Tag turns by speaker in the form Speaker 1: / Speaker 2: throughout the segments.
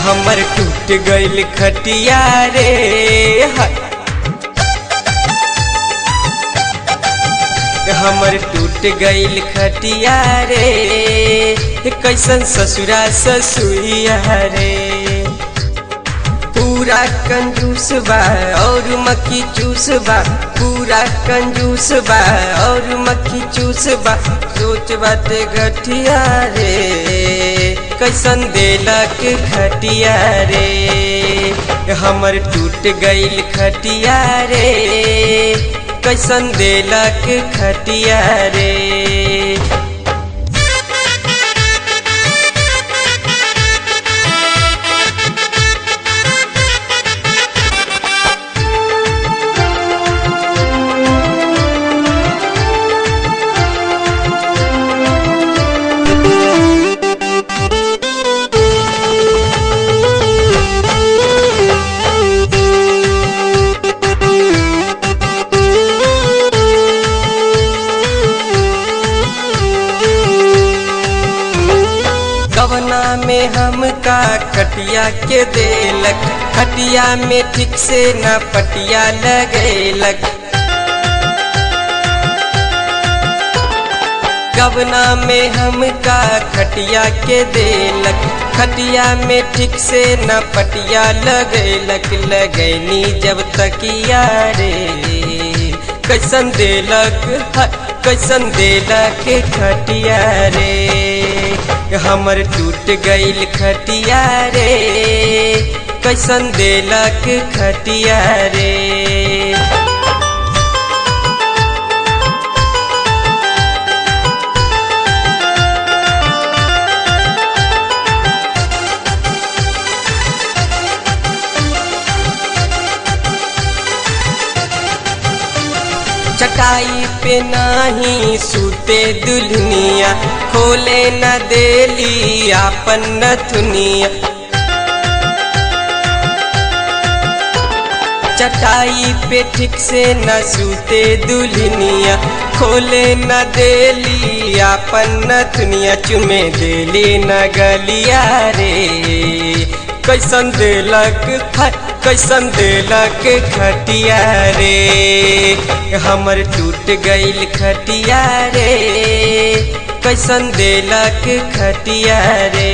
Speaker 1: हमर टूट गइल खटिया रे हमर टूट गइल खटिया रे कैसन ससुरा ससुरिया रे पूरा कंजूस बा और मक्खी चूस बा पूरा कंजूस बा और मक्खी चूस बा सोच बाटे गठिया रे कैसन देलक खटिया रे हमर टूट गइल खटिया रे कैसन देलक खटिया रे कवना में हमका खटिया के देलक खटिया में ठीक से न पटिया लगेलक कवना में हमका खटिया के देलक खटिया में ठीक से न पटिया लगेलक लगैनी जब तकिया रे कैसन देलक खटिया रे हमर टूट गइल खटिया रे कैसन देलक खटिया रे चटाई पे नाही सूते दुल्हनिया खोले न देली आपन नथुनिया चटाई पे ठीक से न सूते दुल्हनिया खोले न देली आपन नथुनिया चुमे देली न गलिया रे कैसन देलक खटिया रे हमर टूट गइल खटिया रे कैसन देलक खटिया रे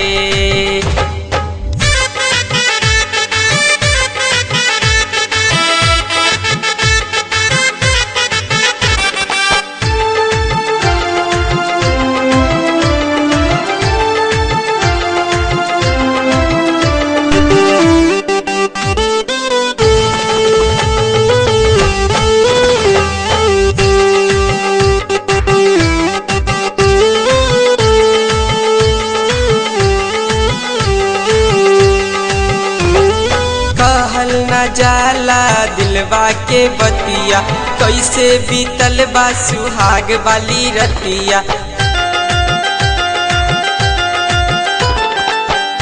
Speaker 1: जाला दिलवा के बतिया कैसे बीतल बा सुहाग वाली रतिया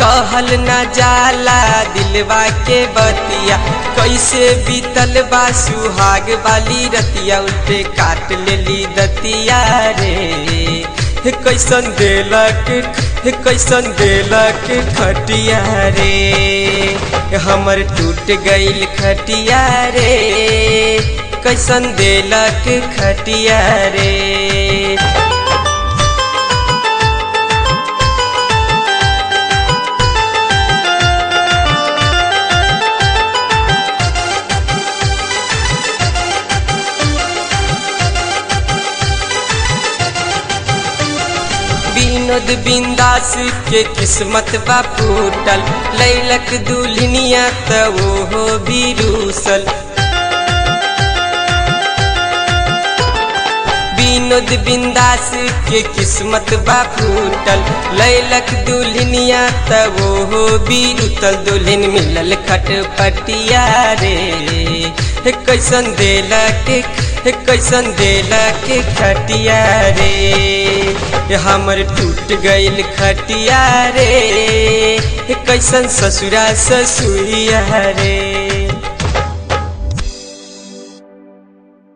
Speaker 1: कहल न जाला दिलवा के बतिया कैसे बीतल बा सुहाग वाली रतिया उल्टे काट लेली दतिया रे कैसन देलक खटिया रे हमर टूट गइल खटिया रे कैसन देलक खटिया रे विनोद बिंदास के किस्मत बा फूटल लैलक दुल्हनिया त वो भी रूसल विनोद बिंदास के किस्मत बा फूटल लैलक दुल्हनिया त वो भी रूसल दुल्हन मिलल खटपटिया रे कैसन देलक खटिया रे हमर टूट गइल खटिया रे कैसन ससुरा ससुरिया रे।